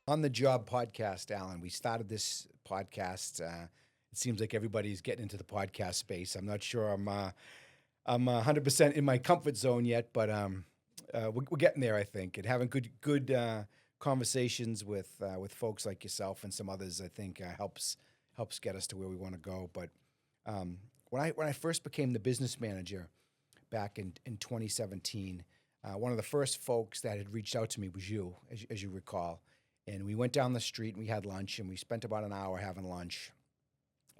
On the Job podcast, Alan, we started this podcast. It seems like everybody's getting into the podcast space. I'm not sure I'm 100% in my comfort zone yet, but we're getting there, I think, and having good conversations with folks like yourself and some others. I think helps get us to where we want to go. But when I first became the business manager back in 2017, one of the first folks that had reached out to me was you, as you recall. And we went down the street and we had lunch, and we spent about an hour having lunch.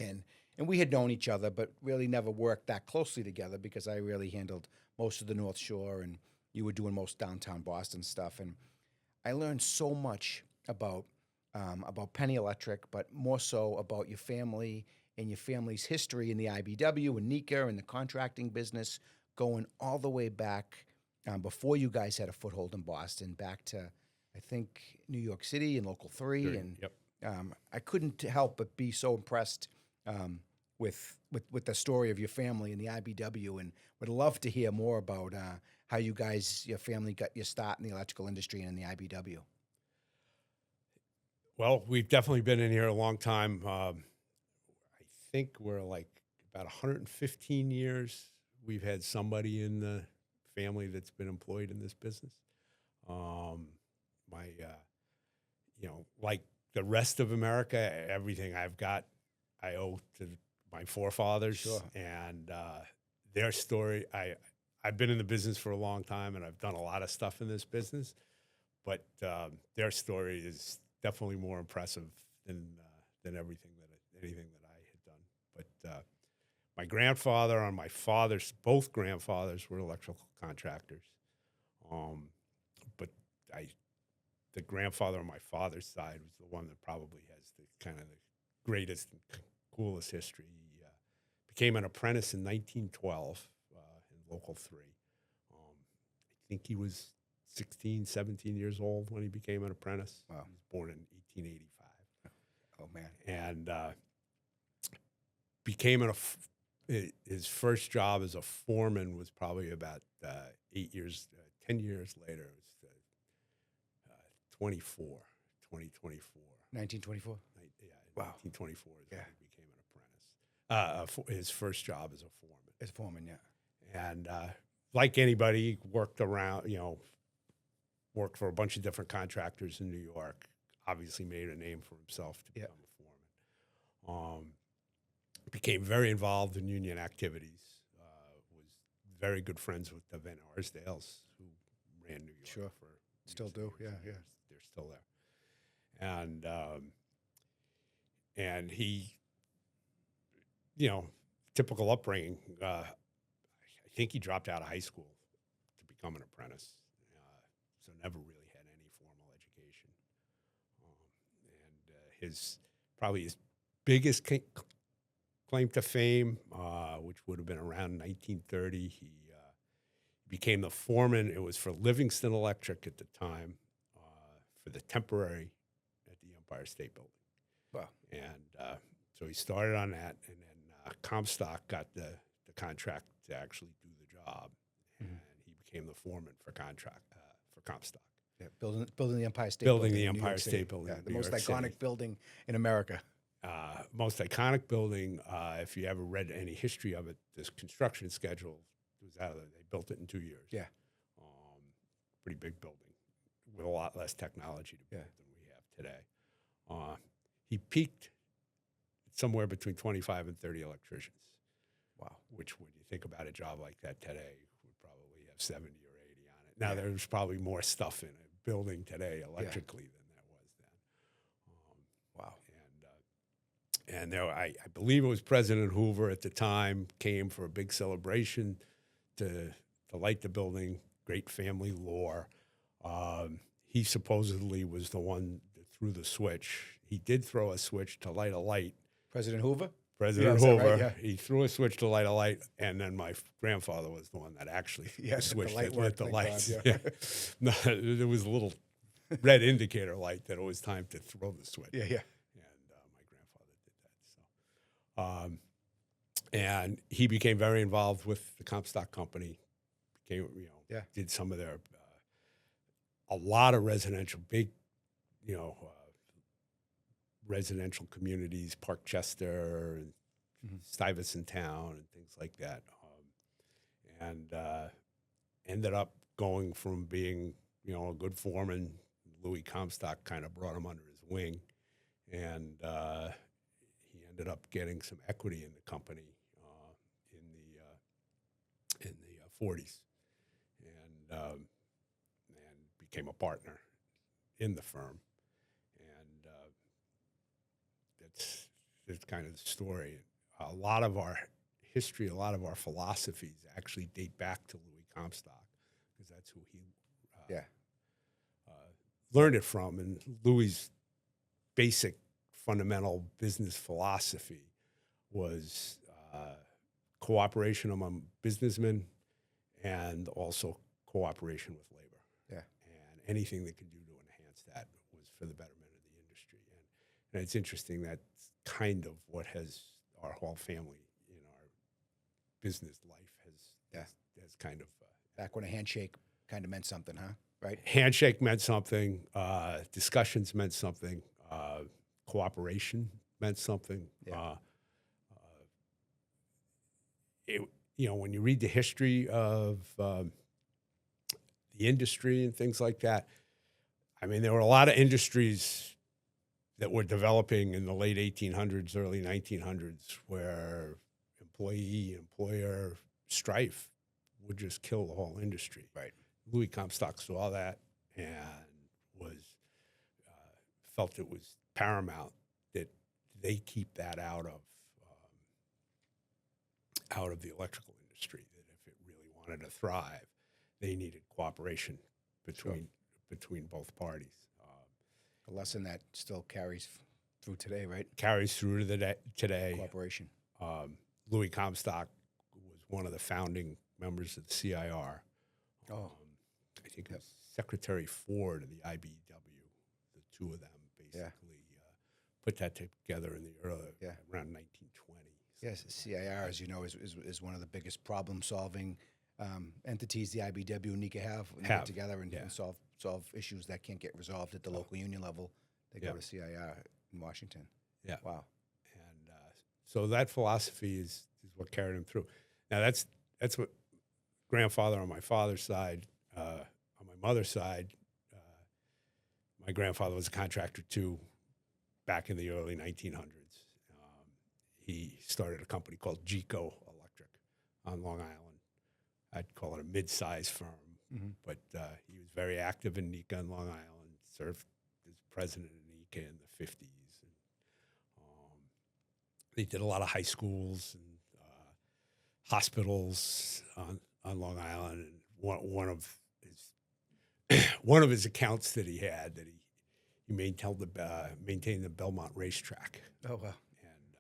And we had known each other, but really never worked that closely together because I really handled most of the North Shore and you were doing most downtown Boston stuff. And I learned so much about Penney Electric, but more so about your family and your family's history in the IBEW and NICA and the contracting business, going all the way back before you guys had a foothold in Boston, back to, I think, New York City and Local 3. Sure. And Yep. I couldn't help but be so impressed with the story of your family and the IBEW, and would love to hear more about how you guys, your family, got your start in the electrical industry and in the IBEW. Well, we've definitely been in here a long time. I think we're like about 115 years. We've had somebody in the family that's been employed in this business. Like the rest of America, everything I've got, I owe to my forefathers. Sure. And their story. I've been in the business for a long time, and I've done a lot of stuff in this business, but their story is definitely more impressive than anything that I had done. But my grandfather on my father's, both grandfathers were electrical contractors. But the grandfather on my father's side was the one that probably has the kind of the greatest and coolest history. He became an apprentice in 1912 in Local 3. I think he was 16, 17 years old when he became an apprentice. Wow. He was born in 1885. Oh, man. And his first job as a foreman was probably about 10 years later. It was 2024. 1924? Yeah, Wow. 1924 is when Yeah. he became an apprentice. His first job as a foreman. As a foreman, yeah. And like anybody, he worked for a bunch of different contractors in New York. Obviously made a name for himself to become a foreman. Became very involved in union activities. Was very good friends with the Van Arsdales, who ran New York. Sure. For Still do, yeah. They're still there. And he, typical upbringing. I think he dropped out of high school to become an apprentice, so never really had any formal education. And his biggest claim to fame, which would have been around 1930, he became the foreman. It was for Livingston Electric at the time, for the temporary at the Empire State Building. Wow. And so he started on that, and then Comstock got the contract to actually do the job, and he became the foreman for Comstock. Yeah, building the Empire State Building Building. the in New Empire York City. State Building Yeah, in the New most York iconic City. building in America. Most iconic building. If you ever read any history of it, this construction schedule was out of there. They built it in 2 years. Yeah. Pretty big building with a lot less technology to build than we have today. He peaked somewhere between 25 and 30 electricians. Wow. Which, when you think about a job like that today, would probably have 70 or 80 on it. Now, there's probably more stuff in a building today electrically than there was then. Wow. And there, I believe it was President Hoover at the time, came for a big celebration to light the building. Great family lore. He supposedly was the one that threw the switch. He did throw a switch to light a light. President Hoover? President is that Hoover. right? Yeah. He threw a switch to light a light, and then my grandfather was the one that actually the switched light that worked, lit the thank lights. God, yeah. No, there was a little red indicator light that it was time to throw the switch. Yeah. And my grandfather did that. So, and he became very involved with the Comstock Company. Did some of their a lot of residential, big, residential communities, Parkchester and Stuyvesant Town and things like that. And ended up going from being, a good foreman. Louis Comstock kind of brought him under his wing, and he ended up getting some equity in the company in the 40s, and became a partner in the firm. And that's kind of the story. A lot of our history, a lot of our philosophies actually date back to Louis Comstock, because that's who he learned it from. And Louis' basic fundamental business philosophy was cooperation among businessmen and also cooperation with labor. Yeah. And anything that could do to enhance that was for the betterment of the industry. And it's interesting, that's kind of what has our whole family in our business life has kind of... Back when a handshake kind of meant something, huh? Right? Handshake meant something. Discussions meant something. Cooperation meant something. Yeah. When you read the history of the industry and things like that, I mean, there were a lot of industries that were developing in the late 1800s, early 1900s, where employee-employer strife would just kill the whole industry. Right. Louis Comstock saw that and felt it was paramount that they keep that out of the electrical industry. That if it really wanted to thrive, they needed cooperation between both parties. A lesson that still carries through today, right? Carries through to today. Cooperation. Louis Comstock was one of the founding members of the CIR. I think it was Secretary Ford of the IBEW. The two of them basically put that together in the around 1920. Yes, CIR, as you know, is one of the biggest problem-solving entities the IBEW and NECA have. When they get together and solve issues that can't get resolved at the local union level, they go to CIR in Washington. Yeah. Wow. And so that philosophy is what carried him through. Now that's what grandfather on my father's side. On my mother's side, my grandfather was a contractor too, back in the early 1900s. He started a company called GECO Electric on Long Island. I'd call it a mid-sized firm, but he was very active in NECA on Long Island, served as president of NECA in the 50s. And, they did a lot of high schools and hospitals on Long Island. And one of his accounts that he had, that he maintained the Belmont racetrack. Oh, wow. And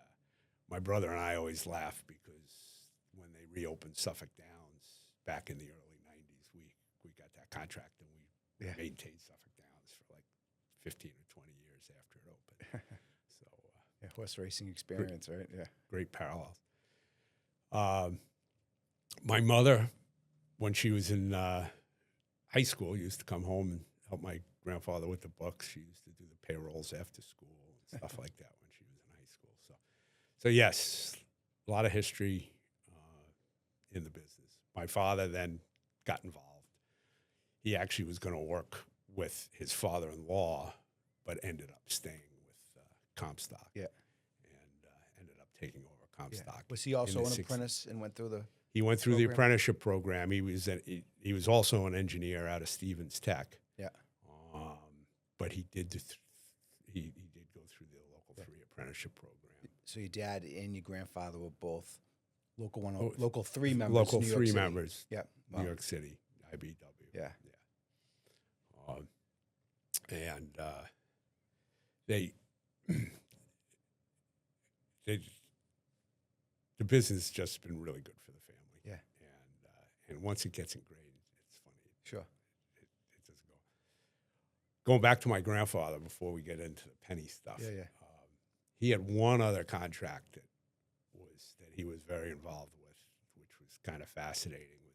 my brother and I always laugh because when they reopened Suffolk Downs back in the early 90s, we got that contract and we maintained Suffolk Downs for like 15 or 20 years after it opened. So horse racing experience, right? Yeah. Great parallels. My mother, when she was in high school, used to come home and help my grandfather with the books. She used to do the payrolls after school and stuff like that when she was in high school. So yes, a lot of history in the business. My father then got involved. He actually was going to work with his father-in-law, but ended up staying with Comstock. Yeah. And ended up taking over Comstock. Yeah. Was he also an 60s. apprentice and went through the... He went through the apprenticeship program. He was also an engineer out of Stevens Tech. Yeah. But he did he did go through the local 3 apprenticeship program. So your dad and your grandfather were both local 3 members. Local New York 3 City. members. Yeah. New York City, IBEW. Yeah. And the business has just been really good for the family. Yeah. And once it gets ingrained, it's funny. Sure. It doesn't go. Going back to my grandfather before we get into the Penney stuff. Yeah. He had one other contract that he was very involved with, which was kind of fascinating. It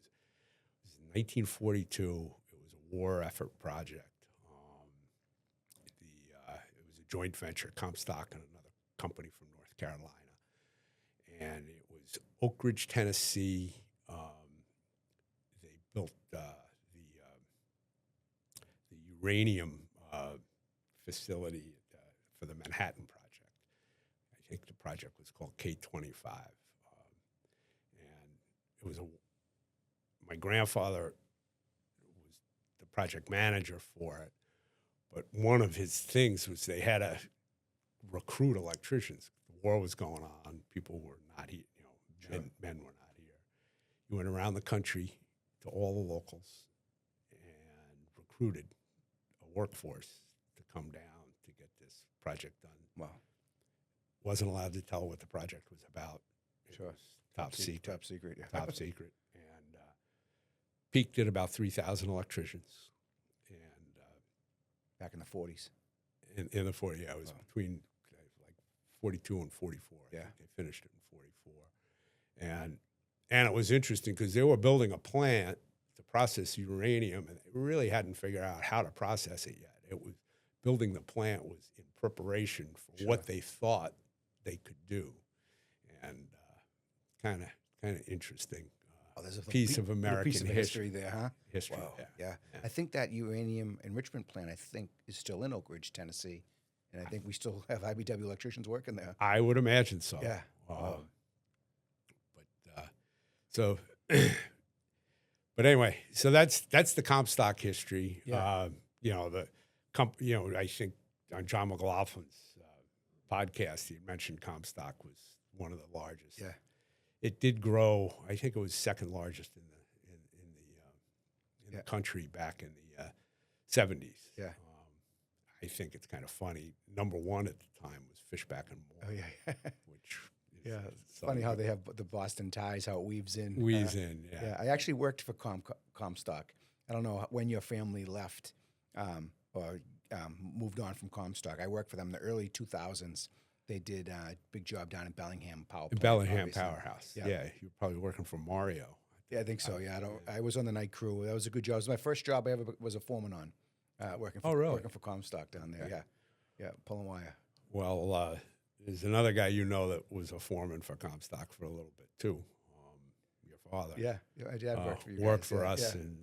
was in 1942. It was a war effort project. It was a joint venture, Comstock and another company from North Carolina. And it was Oak Ridge, Tennessee. They built the uranium facility for the Manhattan Project. I think the project was called K-25. And it was my grandfather was the project manager for it. But one of his things was they had to recruit electricians. The war was going on. People were not here. Men were not here. He went around the country to all the locals and recruited a workforce to come down to get this project done. Wow. Wasn't allowed to tell what the project was about. It was top secret. Top secret, yeah. Top secret. And peaked at about 3,000 electricians. And Back in the 40s. in the 40, yeah, it was between like 42 and 44. I Yeah. think they finished it in 44. And it was interesting because they were building a plant to process uranium, and they really hadn't figured out how to process it yet. It was building the plant was in preparation for what they thought they could do, and kind of interesting. There's a piece of American piece of history there, huh? History, Wow. yeah. I think that uranium enrichment plant, is still in Oak Ridge, Tennessee, and I think we still have IBEW electricians working there. I would imagine so. Yeah. So, but anyway, so that's the Comstock history. Yeah. I think on John McLaughlin's podcast, he mentioned Comstock was one of the largest. Yeah. It did grow. I think it was second largest in the country back in the 70s. Yeah. I think it's kind of funny. Number one at the time was Fishback and More. Oh yeah. Which Yeah, it's funny how they have the Boston ties, how it weaves in. Yeah. I actually worked for Comstock. I don't know when your family left or moved on from Comstock. I worked for them in the early 2000s. They did a big job down in Bellingham Power Plant. Bellingham obviously. Powerhouse. Yeah. Yeah, you were probably working for Mario. Yeah, I think so. Yeah, I was on the night crew. That was a good job. It was my first job I ever was a foreman on, working for Comstock down there. Okay. Yeah, pulling wire. Well, there's another guy that was a foreman for Comstock for a little bit too. Your father. Yeah, my dad worked for you guys. Worked for Yeah, us yeah. in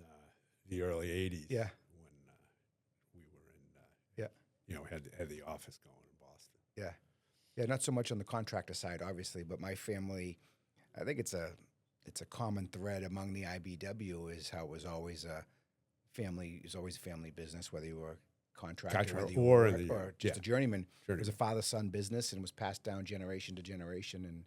the early '80s. Yeah. When we were in. Had the office going in Boston. Yeah. Yeah, not so much on the contractor side, obviously, but my family, I think it's a common thread among the IBEW is how it was always a family business, whether you were a contractor or just a journeyman. It was a father-son business and was passed down generation to generation, and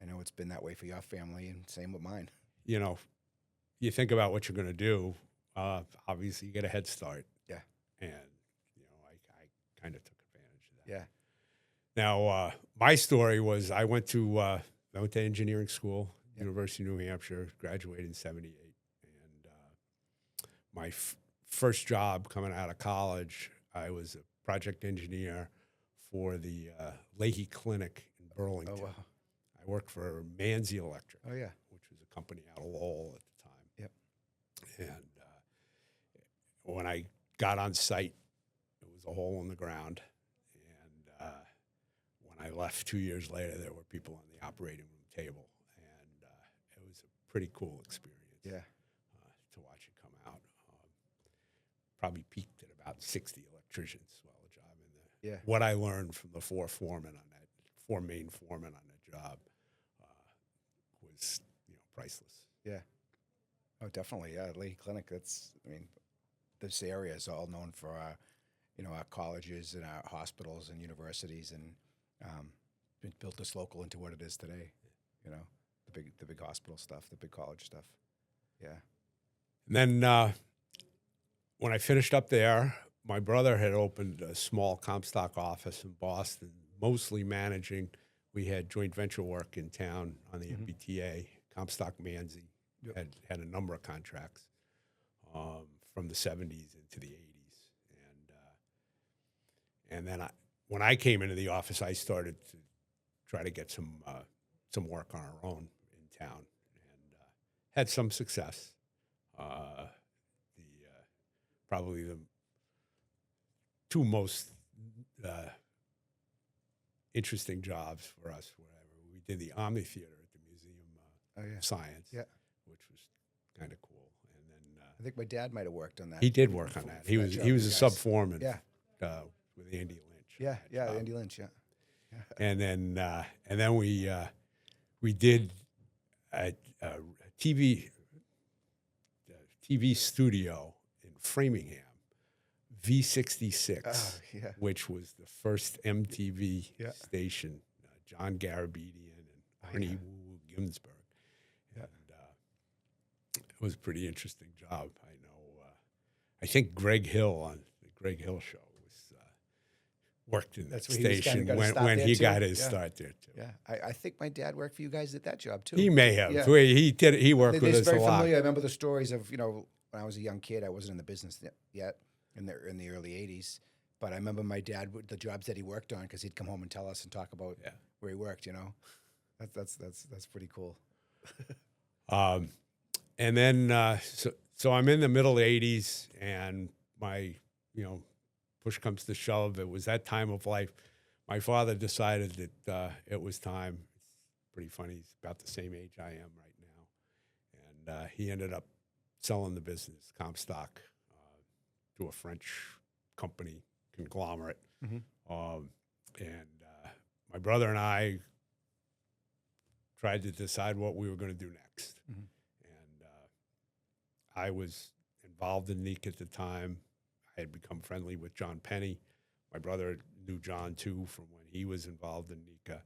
I know it's been that way for your family, and same with mine. You think about what you're going to do. Obviously, you get a head start. Yeah. And I kind of took advantage of that. Yeah. Now, my story was I went to engineering school, University of New Hampshire, graduated in '78. And my first job coming out of college, I was a project engineer for the Leahy Clinic in Burlington. Oh, wow. I worked for Manzi Electric, Oh, yeah. which was a company out of Lowell at the time. Yep. And when I got on site, it was a hole in the ground. And when I left 2 years later, there were people on the operating room table. And it was a pretty cool experience. Yeah. To watch it come out. Probably peaked at about 60 electricians while the job. And what I learned from the four main foremen on that job was priceless. Yeah. Oh, definitely. Yeah, Leahy Clinic. This area is all known for our colleges and our hospitals and universities, and it built this local into what it is today. The big hospital stuff, the big college stuff. Yeah. And then when I finished up there, my brother had opened a small Comstock office in Boston, mostly managing. We had joint venture work in town on the MBTA. Comstock Manzi had a number of contracts from the 70s into the 80s. And then when I came into the office, I started to try to get some work on our own in town, and had some success. Probably the two most interesting jobs for us. Whatever we did, the Omni Theater at the Museum of Science, Yeah. which was kind of cool. And then I think my dad might have worked on that. he did work on that. for He that was job, he was you a guys. sub foreman. Yeah. With Andy Lynch. on Yeah, that yeah, job. Andy Lynch, yeah. And then we did a TV studio in Framingham, V66, Oh, yeah. which was the first MTV Yeah. station. John Garabedian and Ernie Woo Ginsburg. Yeah. And it was a pretty interesting job. I know. I think Greg Hill on the Greg Hill show was worked in That's that where he was kinda station got his when start when there he too? got his Yeah. start there too. Yeah, I think my dad worked for you guys at that job too. He may have. Yeah. He did. He worked with They're us a very lot. familiar. I remember the stories of, when I was a young kid, I wasn't in the business yet in the early 80s. But I remember my dad, the jobs that he worked on, because he'd come home and tell us and talk about Yeah. where he worked, That's pretty cool. And then so I'm in the middle 80s, and my push comes to shove. It was that time of life. My father decided that it was time. It's pretty funny. He's about the same age I am right now, and he ended up selling the business, Comstock, to a French company conglomerate. Mhm. And my brother and I tried to decide what we were going to do next. Mhm. And I was involved in NEEC at the time. I had become friendly with John Penney. My brother knew John, too, from when he was involved in NECA.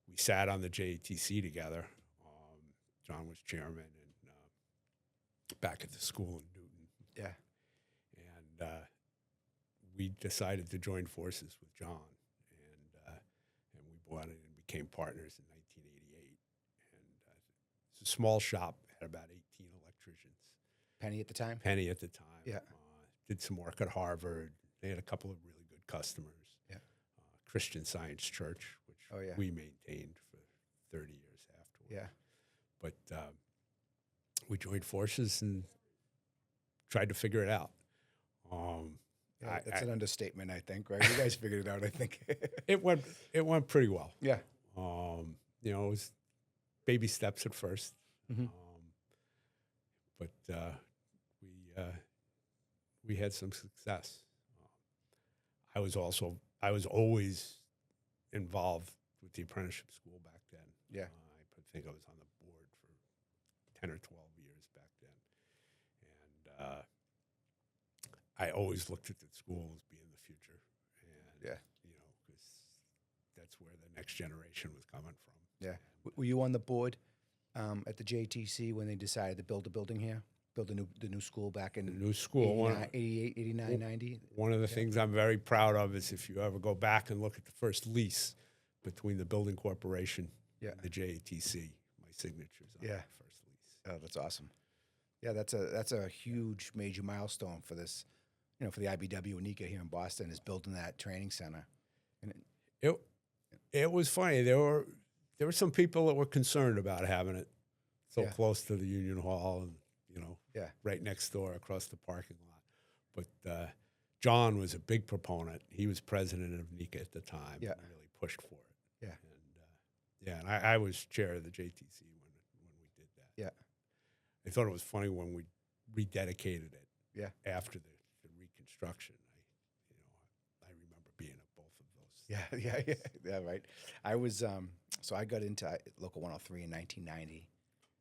We sat on the JATC together. John was chairman, and back at the school in Newton. Yeah. And we decided to join forces with John. And we bought it and became partners in 1988. And it's a small shop, had about 18 electricians. Penny at the time? Penney at the time. Yeah. Did some work at Harvard. They had a couple of really good customers. Yeah. Christian Science Church, which Oh, yeah. we maintained for 30 years afterwards. Yeah. But we joined forces and tried to figure it out. Yeah, that's an understatement, I think, right? You guys figured it out, I think. It went pretty well. Yeah. It was baby steps at first. Mhm. But we had some success. I was always involved with the apprenticeship school back then. Yeah. I think I was on the board for 10 or 12 years back then. And I always looked at the school as being the future. And, Yeah. because that's where the next generation was coming from. Yeah. Were you on the board at the JTC when they decided to build a building here? Build the new school back in The new school, 88, 89, 90? one of the things I'm very proud of is if you ever go back and look at the first lease between the building corporation Yeah. and the JATC, my signature's on Yeah. that first lease. Oh, that's awesome. Yeah, that's a huge major milestone for this, for the IBEW and NECA here in Boston, is building that training center. And It was funny. There were some people that were concerned about having it so Yeah. close to the Union Hall and Yeah. right next door across the parking lot. But John was a big proponent. He was president of NECA at the time. Yeah. And really pushed for it. Yeah. And I was chair of the JTC when we did that. Yeah. I thought it was funny when we rededicated it. Yeah. After the reconstruction, I remember being at both of those. Yeah, right. I was so I got into Local 103 in 1990.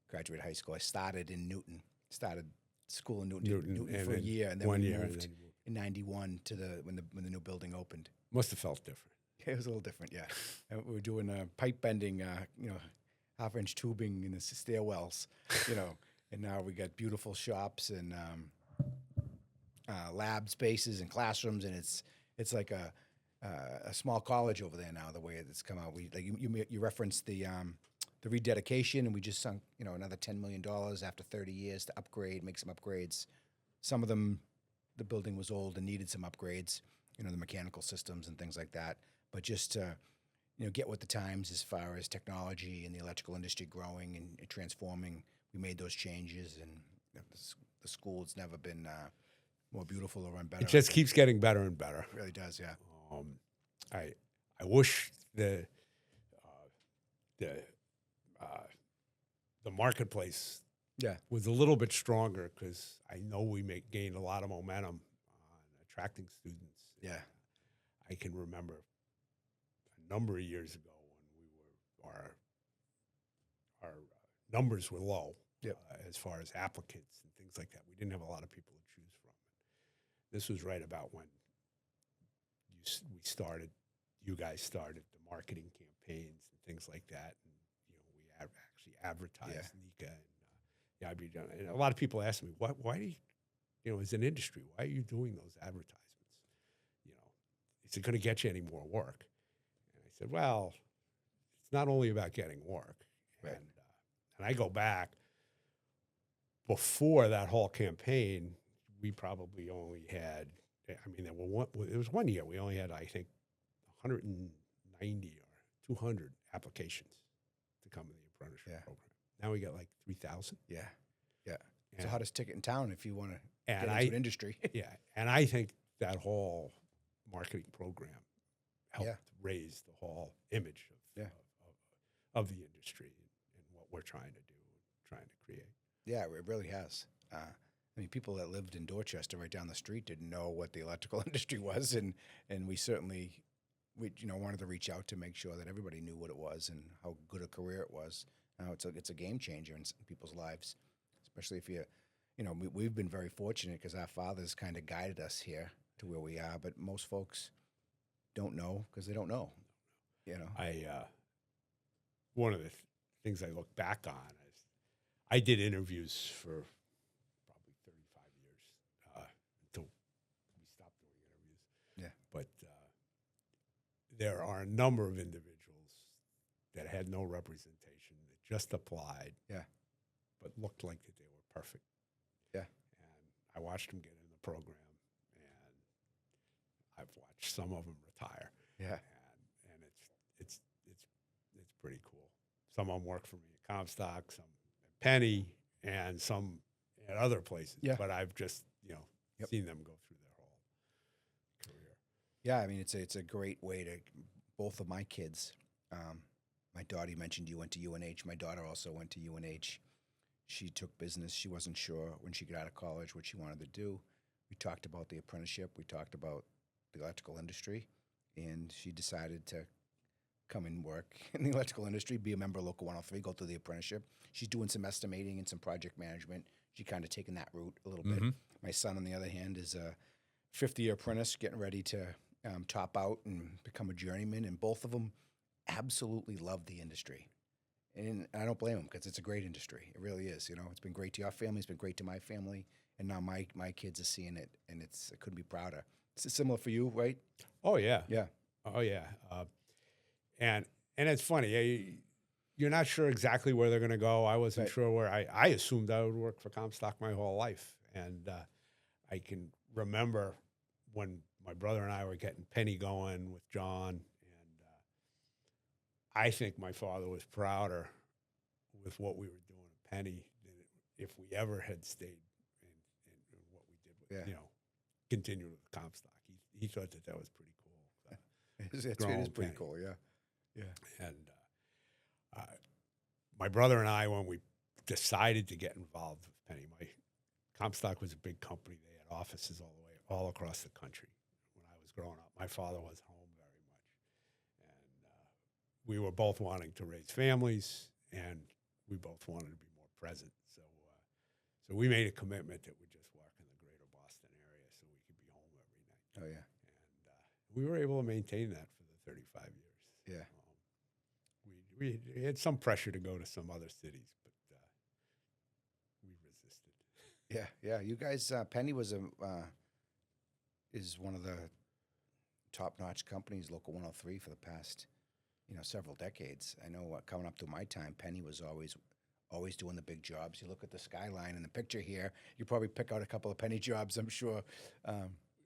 Graduated high school. I started in Newton. Started school in Newton and for a then year, and then 1 we year, and moved then you moved. in '91 to when the new building opened. Must have felt different. It was a little different, yeah. And we were doing pipe bending, half-inch tubing in the stairwells, and now we got beautiful shops and lab spaces and classrooms, and it's like a small college over there now. The way it's come out, you referenced the rededication, and we just sunk another $10 million after 30 years to make some upgrades. Some of them, the building was old and needed some upgrades, the mechanical systems and things like that. But just to get with the times as far as technology and the electrical industry growing and transforming, we made those changes, and the school has never been more beautiful or run better. It just keeps getting better and better. It really does, yeah. I wish the the uh, the marketplace Yeah. was a little bit stronger because I know we gained a lot of momentum on attracting students. Yeah. I can remember a number of years ago when our numbers were low Yep. as far as applicants and things like that. We didn't have a lot of people to choose from. This was right about when you guys started the marketing campaigns and things like that. And, we actually advertised Nika and the IBEW. And a lot of people ask me, why do you, as an industry, why are you doing those advertisements? Is it going to get you any more work? And I said, well, it's not only about getting work. Right. And I go back before that whole campaign, we probably only had, it was one year we only had, I think, 190 or 200 applications to come in the apprenticeship program. Now we got like 3,000. Yeah. Yeah. It's the hottest ticket in town if you want to get into an industry. Yeah. And I think that whole marketing program helped raise the whole image of the industry and what we're trying to do, trying to create. Yeah, it really has. People that lived in Dorchester right down the street didn't know what the electrical industry was, and we certainly wanted to reach out to make sure that everybody knew what it was and how good a career it was. It's a game changer in people's lives, especially if we've been very fortunate because our fathers kind of guided us here to where we are, but most folks don't know because they don't know. One of the things I look back on is I did interviews for probably 35 years until we stopped doing interviews. Yeah. But there are a number of individuals that had no representation that just applied. Yeah. But looked like that they were perfect. Yeah. And I watched them get in the program, and I've watched some of them retire. Yeah. And it's pretty cool. Some of them work for me at Comstock, some at Penney, and some at other places. Yeah. But I've just, seen them go through their whole career. Yeah, it's a great way to, both of my kids, my daughter, you mentioned you went to UNH. My daughter also went to UNH. She took business. She wasn't sure when she got out of college what she wanted to do. We talked about the apprenticeship. We talked about the electrical industry. And she decided to come and work in the electrical industry, be a member of Local 103, go through the apprenticeship. She's doing some estimating and some project management. She kind of taken that route a little bit. My son, on the other hand, is a fifth-year apprentice getting ready to top out and become a journeyman. And both of them absolutely love the industry. And I don't blame them because it's a great industry. It really is. It's been great to your family. It's been great to my family. And now my kids are seeing it, and I couldn't be prouder. It's similar for you, right? Oh, yeah. Yeah. Oh, yeah. And it's funny. You're not sure exactly where they're going to go. I wasn't sure where. I assumed I would work for Comstock my whole life. And I can remember when my brother and I were getting Penney going with John. And I think my father was prouder with what we were doing at Penney than if we ever had stayed in what we did with, continued with Comstock. He thought that was pretty cool. It is pretty cool, yeah. Yeah. And my brother and I, when we decided to get involved with Penney, Comstock was a big company. They had offices all across the country. When I was growing up, my father was home very much, and we were both wanting to raise families, and we both wanted to be more present. So we made a commitment that we'd just work in the greater Boston area so we could be home every night. Oh, yeah. And we were able to maintain that for the 35 years. Yeah. We had some pressure to go to some other cities, but we resisted. Yeah. You guys, Penney is one of the top-notch companies, Local 103, for the past, several decades. I know coming up to my time, Penney was always doing the big jobs. You look at the skyline in the picture here, you probably pick out a couple of Penney jobs, I'm sure.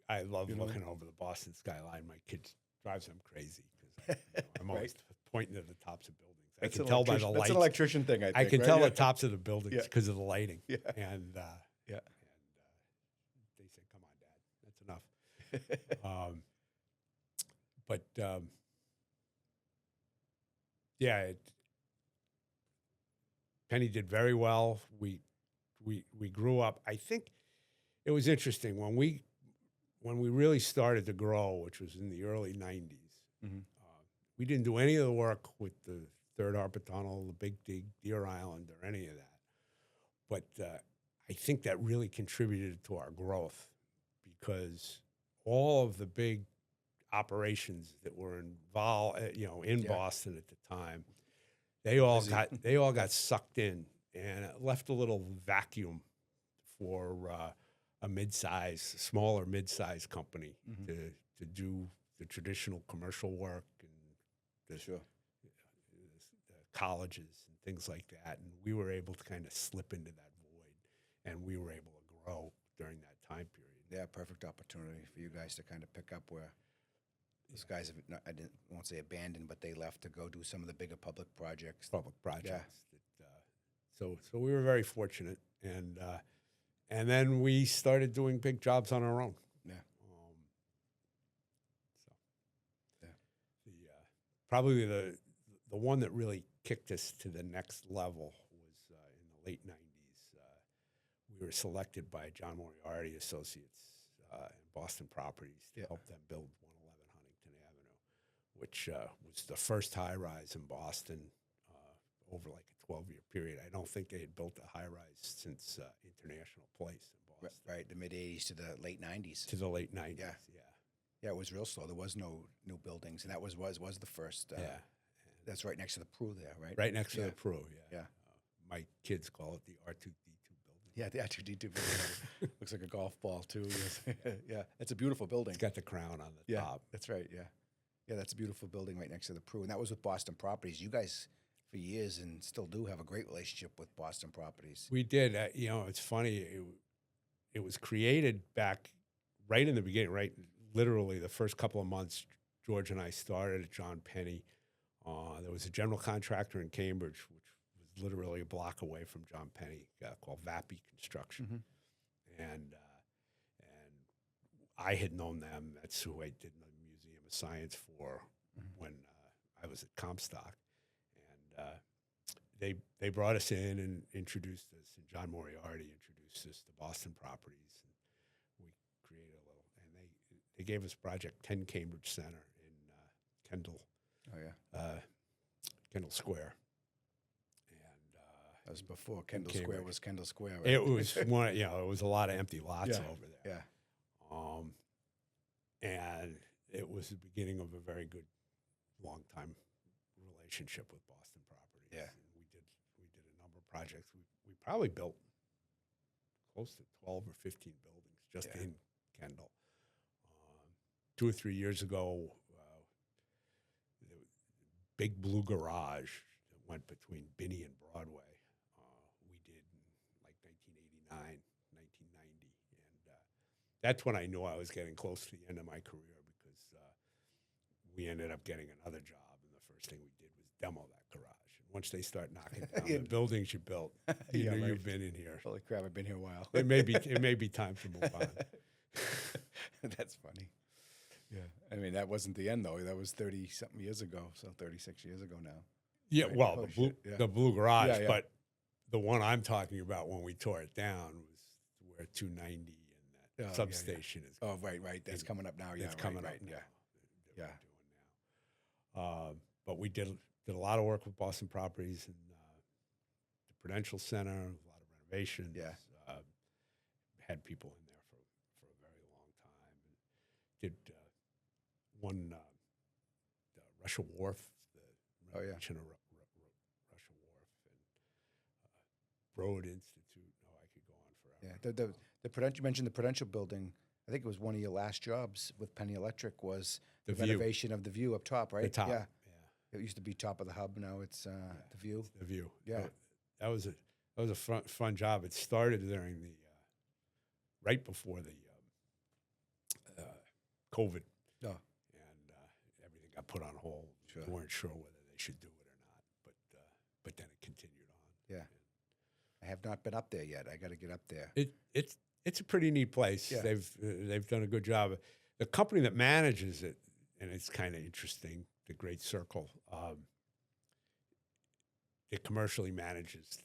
I love looking over the Boston skyline. My kid drives them crazy because I'm always pointing to the tops of buildings. I can tell by the lights. That's an electrician thing, I think. I can tell the tops of the buildings because of the lighting. Yeah. And they say, "Come on, Dad, that's enough." Penney did very well. We grew up. I think it was interesting when we really started to grow, which was in the early '90s. Mm-hmm. We didn't do any of the work with the Third Harbor Tunnel, the Big Dig, Deer Island, or any of that. But I think that really contributed to our growth because all of the big operations that were involved, in Boston at the time, they all got sucked in, and it left a little vacuum for a smaller mid-size company to do the traditional commercial work and the colleges and things like that. And we were able to kind of slip into that void, and we were able to grow during that time period. Yeah, perfect opportunity for you guys to kind of pick up where those guys have, won't say abandoned, but they left to go do some of the bigger public projects. Yeah. So we were very fortunate, and then we started doing big jobs on our own. Yeah. Probably the one that really kicked us to the next level was in the late '90s. We were selected by John Moriarty Associates and Boston Properties to help them build 111 Huntington Avenue, which was the first high-rise in Boston over like a 12-year period. I don't think they had built a high-rise since International Place in Boston. Right, the mid-'80s to the late '90s. To the late '90s, Yeah, it was real slow. There was no new buildings, and that was the first. That's right next to the Pru there, right? Right next to the Pru, Yeah. My kids call it the R2D2 building. Yeah, the R2D2 building. Looks like a golf ball, too. Yeah, it's a beautiful building. It's got the crown on the top. That's right, yeah. Yeah, that's a beautiful building right next to the Pru, and that was with Boston Properties. You guys, for years, and still do have a great relationship with Boston Properties. We did. It's funny. It was created back right in the beginning, right? Literally the first couple of months, George and I started at John Penney. There was a general contractor in Cambridge, which was literally a block away from John Penney, called Vappy Construction. And I had known them. That's who I did the Museum of Science for when I was at Comstock. And they brought us in and introduced us, and John Moriarty introduced us to Boston Properties. And we created a little, and they gave us Project 10 Cambridge Center in Kendall. Oh, yeah. Kendall Square. And that was before Kendall Square was Kendall Square. Right? It was one, it was a lot of empty lots over there. Yeah. And it was the beginning of a very good, long-time relationship with Boston Properties. Yeah. And we did a number of projects. We probably built close to 12 or 15 buildings just in Kendall. 2 or 3 years ago, the big blue garage that went between Binney and Broadway, we did in like 1989, 1990. And that's when I knew I was getting close to the end of my career because we ended up getting another job, and the first thing we did was demo that garage. And once they start knocking down the buildings you built, you know you've been in here. Holy crap, I've been here a while. It may be time to move on. That's funny. Yeah, I mean, that wasn't the end, though. That was 30-something years ago, so 36 years ago now. Yeah, right? well, the blue garage, Yeah. but the one I'm talking about when we tore it down was where 290 and that substation is. Oh, right. That's coming up now. Yeah, it's coming right. up now. Yeah. That we're doing now. But we did a lot of work with Boston Properties and the Prudential Center, a lot of renovations. Yeah. Had people in there for a very long time. And did one the Russia Wharf, the renovation of Russia Wharf, and Broad Institute. Oh, I could go on forever. Yeah, the Prudential, you mentioned the Prudential building. I think it was one of your last jobs with Penney Electric was the renovation of the view up top, right? The top, yeah. It used to be top of the hub. Now it's the view. The view. Yeah. That was a fun job. It started during the right before the COVID. Oh. And everything got put on hold. Sure. We weren't sure whether they should do it or not, but then it continued on. Yeah. I have not been up there yet. I got to get up there. It's a pretty neat place. Yeah. They've done a good job. The company that manages it, and it's kind of interesting, the Great Circle. it commercially manages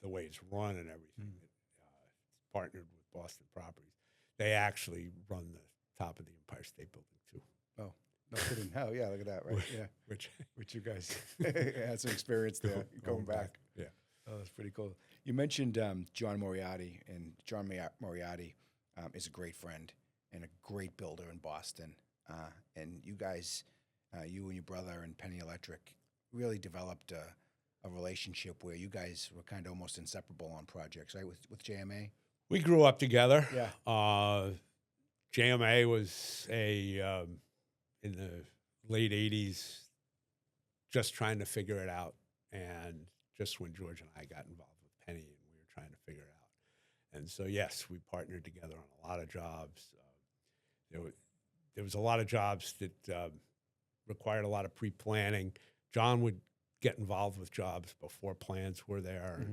the way it's run and everything. It's partnered with Boston Properties. They actually run the top of the Empire State Building too. Oh, no kidding. Oh, yeah, look at that, right? Yeah. Which You guys had some experience there going back. Yeah. Oh, that's pretty cool. You mentioned John Moriarty, and John Moriarty is a great friend and a great builder in Boston. And you guys, you and your brother and Penney Electric, really developed a relationship where you guys were kind of almost inseparable on projects, right? With JMA. We grew up together. Yeah. JMA was in the late 80s, just trying to figure it out. And just when George and I got involved with Penney, and we were trying to figure it out. And so, yes, we partnered together on a lot of jobs. There was a lot of jobs that required a lot of pre-planning. John would get involved with jobs before plans were there,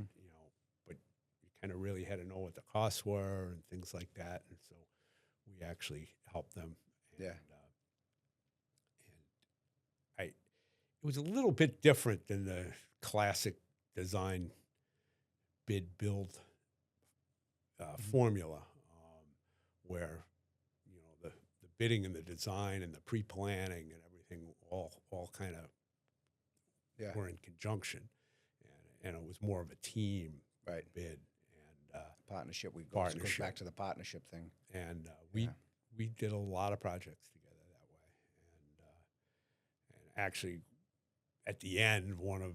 but you kind of really had to know what the costs were and things like that. And so we actually helped them. And, Yeah. it was a little bit different than the classic design bid build formula, where the bidding and the design and the pre-planning and everything all kind of were in conjunction, and it was more of a team bid and partnership. Goes back to the partnership thing. And we did a lot of projects together that way, and actually at the end, one of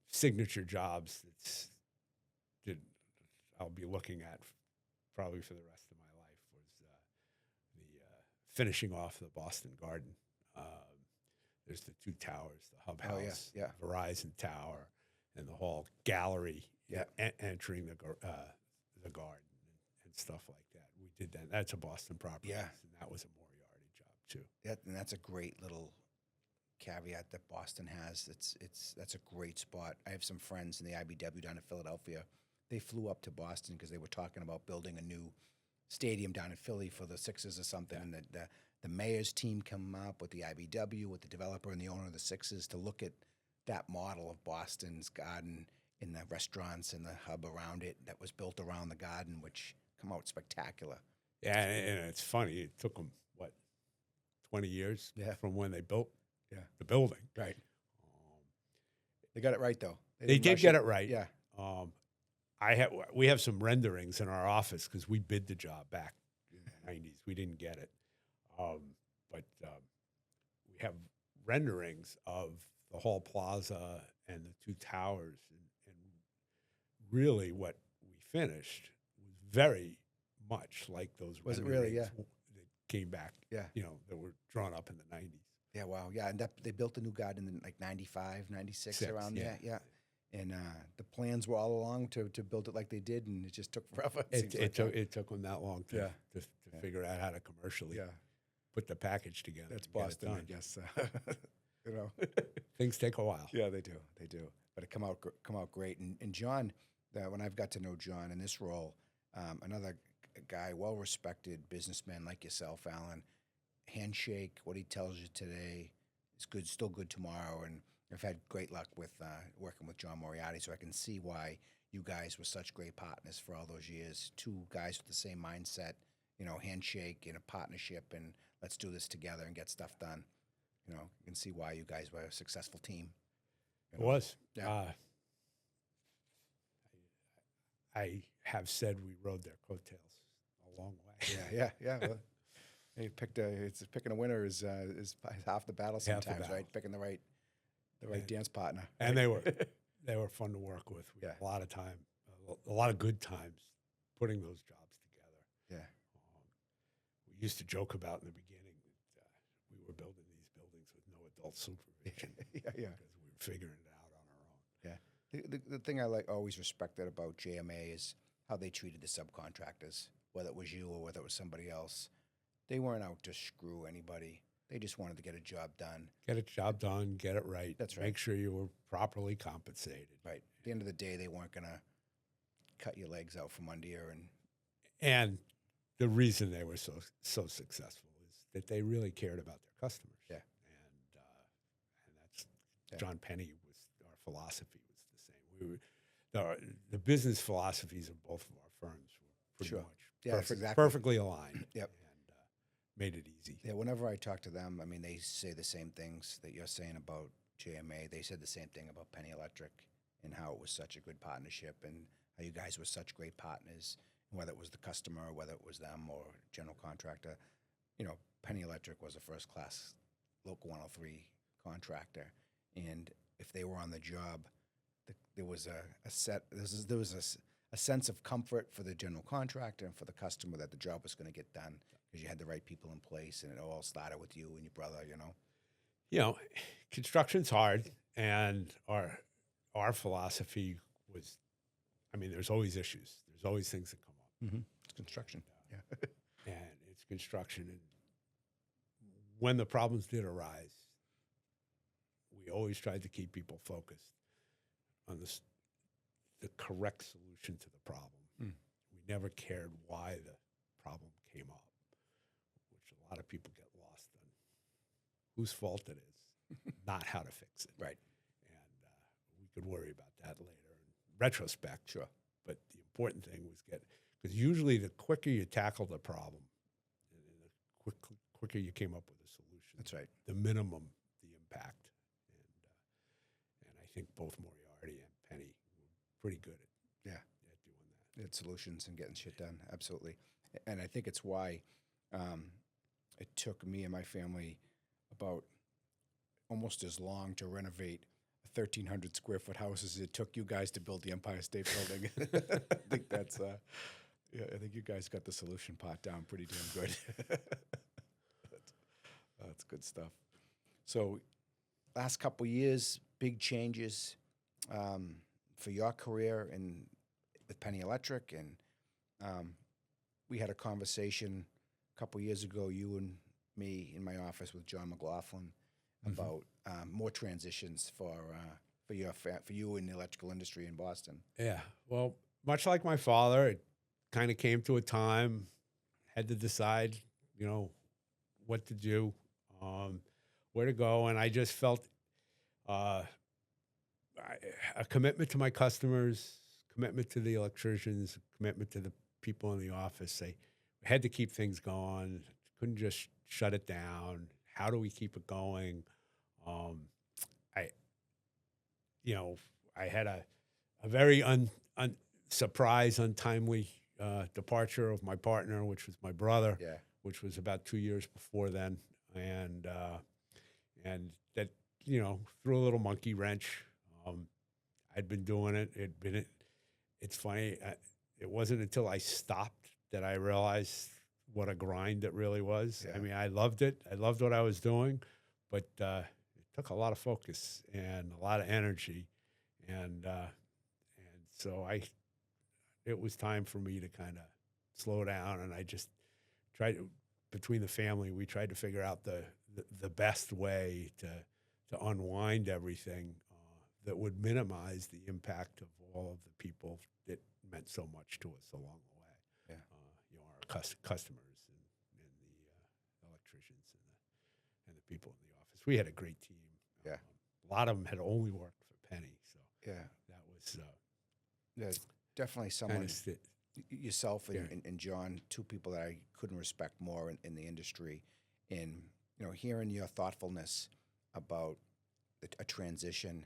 signature jobs I'll be looking at probably for the rest of my life was the finishing off the Boston Garden. There's the two towers, the Hub House, Verizon Tower, and the whole gallery entering the garden and stuff like that. We did that. That's a Boston property, and that was a Moriarty job too. Yeah, and that's a great little caveat that Boston has. That's a great spot. I have some friends in the IBEW down in Philadelphia. They flew up to Boston because they were talking about building a new stadium down in Philly for the Sixers or something. And the mayor's team come up with the IBEW, with the developer and the owner of the Sixers, to look at that model of Boston's garden in the restaurants and the hub around it that was built around the garden, which come out spectacular. Yeah, and it's funny. It took them, 20 years from when they built the building. Right. They got it right, though. They did get it right. Yeah. We have some renderings in our office because we bid the job back in the 90s. We didn't get it. But we have renderings of the Hall Plaza and the two towers. And really what we finished was very much like those Was it renderings really? Yeah. that came back, that were drawn up in the 90s. Yeah, wow. Yeah, and they built a new garden in like 95, 96, around there. Yeah. And the plans were all along to build it like they did, and it just took forever. It took them that long to figure out how to commercially put the package together. That's Boston, I guess. Things take a while. Yeah, they do. But it come out great. And John, when I've got to know John in this role, another guy, well-respected businessman like yourself, Alan, handshake, what he tells you today is good, still good tomorrow. And I've had great luck with working with John Moriarty, so I can see why you guys were such great partners for all those years. Two guys with the same mindset, handshake and a partnership, and let's do this together and get stuff done. You can see why you guys were a successful team. It was. Yeah. I have said we rode their coattails a long way. Yeah. Well, picking a winner is half the battle sometimes, right? Picking the right dance partner. And they were fun to work with. We had a lot of time, a lot of good times putting those jobs together. Yeah. We used to joke about in the beginning that we were building these buildings with no adult supervision. Yeah. Because we were figuring it out on our own. Yeah. The thing I always respected about JMA is how they treated the subcontractors, whether it was you or whether it was somebody else. They weren't out to screw anybody. They just wanted to get a job done. Get a job done, get it right. That's right. Make sure you were properly compensated. Right. At the end of the day, they weren't going to cut your legs out from under you. And the reason they were so successful is that they really cared about their customers. Yeah. And that's John Penney was our philosophy was the same. The business philosophies of both of our firms were pretty Sure. much Yeah, that's exactly. perfectly aligned. Yep. And made it easy. Yeah, whenever I talk to them, I mean, they say the same things that you're saying about JMA. They said the same thing about Penny Electric and how it was such a good partnership and how you guys were such great partners, whether it was the customer, whether it was them or general contractor. You know, Penny Electric was a first-class Local 103 contractor, and if they were on the job, there was a sense of comfort for the general contractor and for the customer that the job was going to get done because you had the right people in place, and it all started with you and your brother. You know, construction's hard, and our philosophy was, I mean, there's always issues. There's always things that come up. Mm-hmm. It's construction. Yeah. And it's construction. And when the problems did arise, we always tried to keep people focused on the correct solution to the problem. Mm. We never cared why the problem came up, which a lot of people get lost on whose fault it is, not how to fix it. Right. And we could worry about that later in retrospect. Sure. But the important thing was because usually the quicker you tackle the problem, and the quicker you came up with a solution. That's right. The minimum, the impact. And I think both Moriarty and Penney were pretty good at doing that. It's solutions and getting shit done. Absolutely. And I think it's why it took me and my family about almost as long to renovate a 1,300 square foot house as it took you guys to build the Empire State Building. I think that's, I think you guys got the solution part down pretty damn good. That's good stuff. So last couple years, big changes for your career and with Penny Electric, and we had a conversation a couple years ago, you and me in my office with John McLaughlin, about more transitions for you in the electrical industry in Boston. Yeah. Well, much like my father, it kind of came to a time, had to decide, what to do, where to go, and I just felt a commitment to my customers, commitment to the electricians, commitment to the people in the office. I had to keep things going. Couldn't just shut it down. How do we keep it going? I had a very untimely departure of my partner, which was my brother, which was about 2 years before then, and that threw a little monkey wrench. I'd been doing it. It's funny. It wasn't until I stopped that I realized what a grind it really was. Yeah. I mean, I loved it. I loved what I was doing, but it took a lot of focus and a lot of energy, and so it was time for me to kind of slow down, and I just tried to, between the family, we tried to figure out the best way to unwind everything that would minimize the impact of all of the people that meant so much to us along the way. Yeah. Our customers and the electricians and the people in the office. We had a great team. Yeah. A lot of them had only worked for Penney, so that was definitely someone. Yourself Yeah. and John, two people that I couldn't respect more in the industry, in hearing your thoughtfulness about a transition,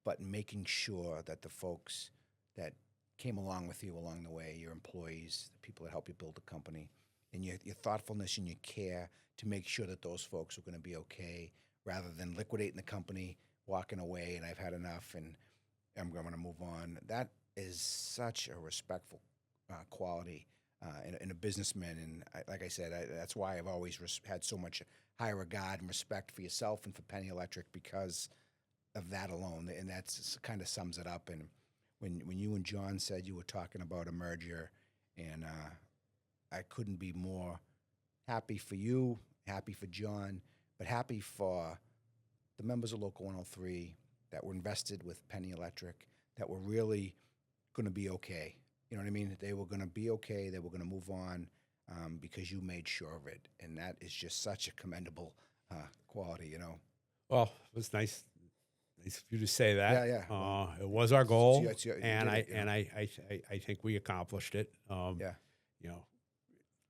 but making sure that the folks that came along with you along the way, your employees, the people that help you build the company, and your thoughtfulness and your care to make sure that those folks are going to be okay, rather than liquidating the company, walking away, and I've had enough, and I'm going to move on. That is such a respectful quality in a businessman, and like I said, that's why I've always had so much high regard and respect for yourself and for Penny Electric, because of that alone, and that's kind of sums it up. And when you and John said you were talking about a merger, and I couldn't be more happy for you, happy for John, but happy for the members of Local 103 that were invested with Penny Electric, that were really going to be okay. You know what I mean? They were going to be okay. They were going to move on because you made sure of it. And that is just such a commendable quality, Well, it was nice Nice of you to say that. Yeah. It was our goal, you did and it, you know. I think we accomplished it. Yeah. You know,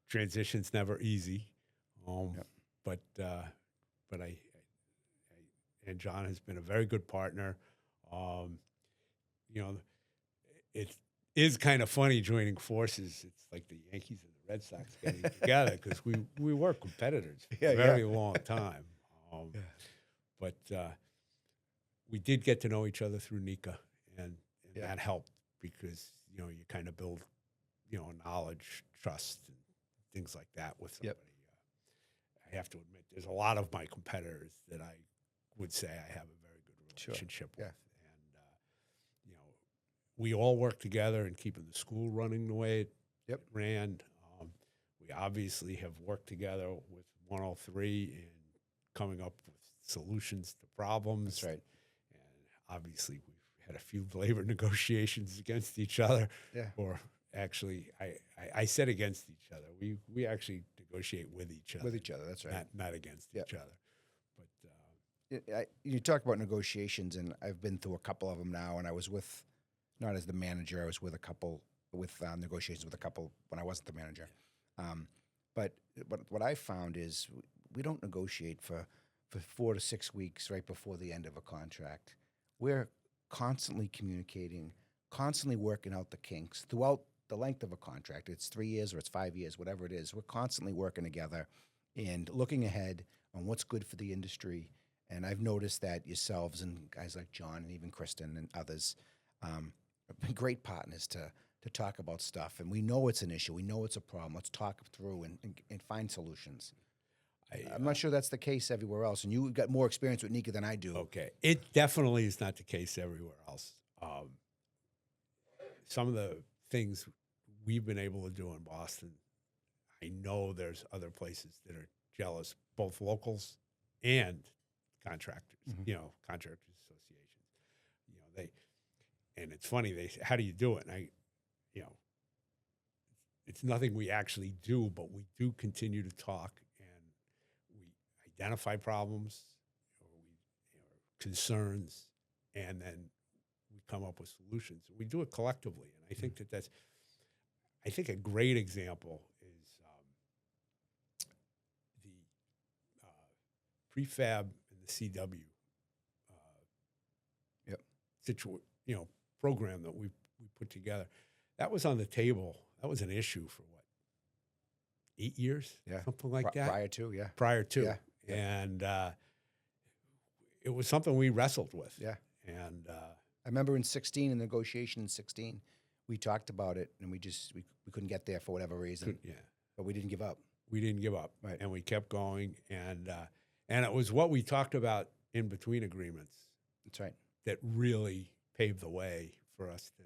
transition's never easy, Yep. but and John has been a very good partner. You know, it is kind of funny joining forces. It's like the Yankees and the Red Sox getting together because we were competitors for a very long time. Yeah. But we did get to know each other through Nika, and Yeah. that helped because you know you kind of build knowledge, trust, and things like that with somebody. Yep. I have to admit, there's a lot of my competitors that I would say I have a very good relationship with, and we all work together in keeping the school running the way it ran. We obviously have worked together with 103 and coming up with solutions to problems. That's right. And obviously, we've had a few labor negotiations against each other. Yeah. Or actually, I said against each other. We actually negotiate with each other. With each other, that's right. Not against each other. But You talk about negotiations, and I've been through a couple of them now, and I was with, not as the manager, I was with a couple, with negotiations with a couple when I wasn't the manager. But what I found is we don't negotiate for 4 to 6 weeks right before the end of a contract. We're constantly communicating, constantly working out the kinks throughout the length of a contract. It's 3 years or it's 5 years, whatever it is. We're constantly working together and looking ahead on what's good for the industry. And I've noticed that yourselves and guys like John and even Kristen and others have been great partners to talk about stuff. And we know it's an issue. We know it's a problem. Let's talk through and find solutions. I'm not sure that's the case everywhere else. And you've got more experience with Nika than I do. Okay. It definitely is not the case everywhere else. Some of the things we've been able to do in Boston, I know there's other places that are jealous, both locals and contractors, contractors associations. And it's funny, how do you do it? And it's nothing we actually do, but we do continue to talk and we identify problems or concerns, and then we come up with solutions. We do it collectively, and I think I think a great example is the prefab and the CW program that we put together. That was on the table. That was an issue for 8 years, something like that. Prior to, and it was something we wrestled with. Yeah, and I remember in negotiation in 16, we talked about it, and we couldn't get there for whatever reason. But we didn't give up. We didn't give up, right? And we kept going, and it was what we talked about in between agreements. That's right. That really paved the way for us to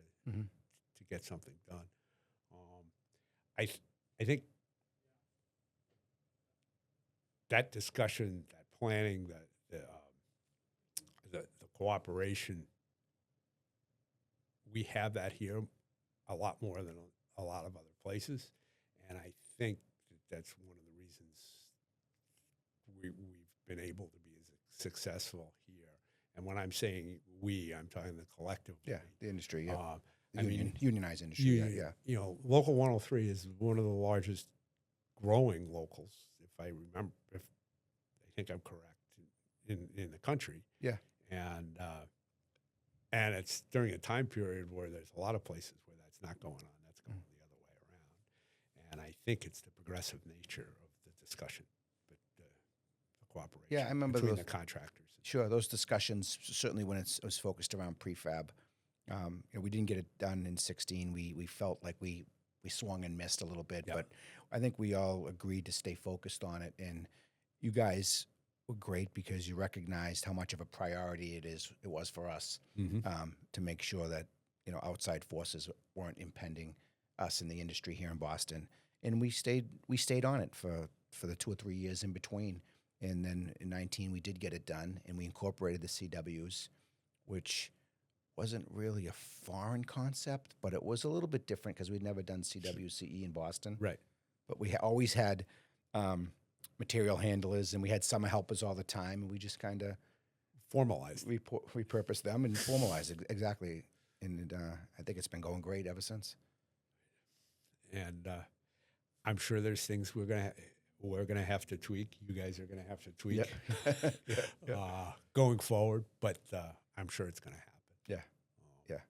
get something done. I think that discussion, that planning, the cooperation, we have that here a lot more than a lot of other places, and I think that's one of the reasons we've been able to be as successful here. And when I'm saying we, I'm talking the collective. Yeah, the industry. Yeah. Unionized industry. Local 103 is one of the largest growing locals, if I remember, I think I'm correct, in the country. Yeah. And it's during a time period where there's a lot of places where that's not going on. That's going the other way around. And I think it's the progressive nature of the discussion, but the cooperation. Yeah, I remember between the contractors. Sure, those discussions, certainly when it was focused around prefab. We didn't get it done in 16. We felt like we swung and missed a little bit, but I think we all agreed to stay focused on it. And you guys were great because you recognized how much of a priority it was for us to make sure that outside forces weren't impending us in the industry here in Boston. And we stayed on it for the 2 or 3 years in between. And then in 19 we did get it done, and we incorporated the CWs, which wasn't really a foreign concept, but it was a little bit different because we'd never done CWCE in Boston. Right. But we always had material handlers, and we had summer helpers all the time, and we just kind of formalized. repurpose them and formalize it exactly. And I think it's been going great ever since. And I'm sure there's things we're gonna have to tweak. You guys are gonna have to tweak going forward, but I'm sure it's gonna happen. Yeah. Yeah.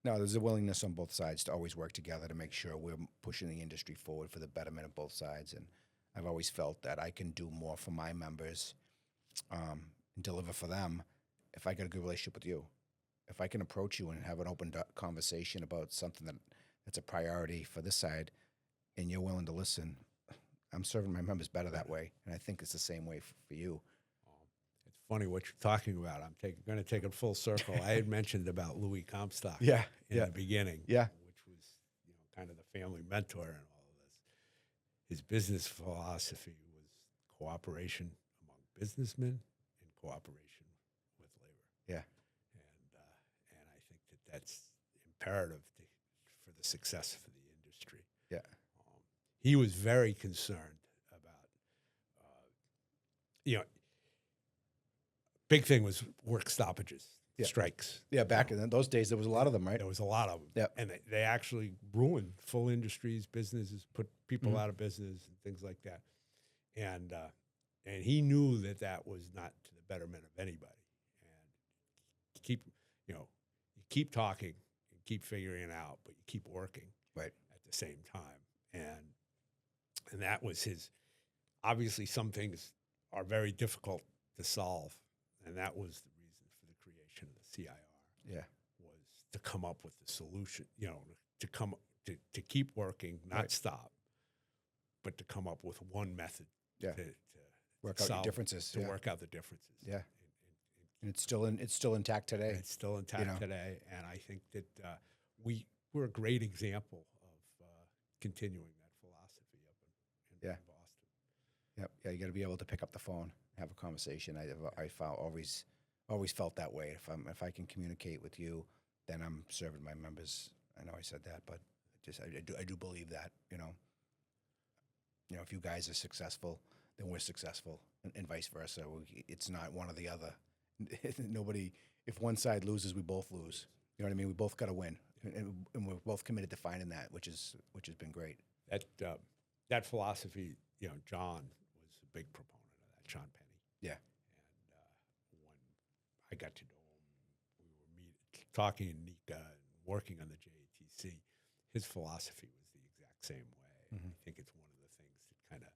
No, there's a willingness on both sides to always work together to make sure we're pushing the industry forward for the betterment of both sides. And I've always felt that I can do more for my members and deliver for them if I got a good relationship with you. If I can approach you and have an open conversation about something that's a priority for this side and you're willing to listen, I'm serving my members better that way. And I think it's the same way for you. It's funny what you're talking about. I'm going to take it full circle. I had mentioned about Louis Comstock Yeah. in the beginning, Yeah. which was kind of the family mentor in all of this. His business philosophy was cooperation among businessmen and cooperation with labor. Yeah. And I think that's imperative for the success of the industry. Yeah. He was very concerned about, big thing was work stoppages, strikes. Yeah, back in those days, there was a lot of them, right? There was a lot of them. Yeah. And they actually ruined full industries, businesses, put people out of business and things like that. And he knew that was not to the betterment of anybody. And you keep talking and keep figuring it out, but you keep working right at the same time. And that was his. Obviously, some things are very difficult to solve, and that was the reason for the creation of the CIR. Yeah, was to come up with the solution. To keep working, not stop, but to come up with one method. Yeah, to work out your differences. To work out the differences. Yeah, and it's still intact today. It's still intact today, and I think that we're a great example of continuing that philosophy up in Boston. Yep. Yeah, you got to be able to pick up the phone, have a conversation. I found always felt that way. If I can communicate with you, then I'm serving my members. I know I said that, but I do believe that. If you guys are successful, then we're successful, and vice versa. It's not one or the other. Nobody. If one side loses, we both lose. You know what I mean? We both got to win, and we're both committed to finding that, which has been great. That philosophy, John was a big proponent of that. John Penney. Yeah. And when I got to know him, we were talking in NECA and working on the JATC. His philosophy was the exact same way. Mm-hmm. I think it's one of the things that kind of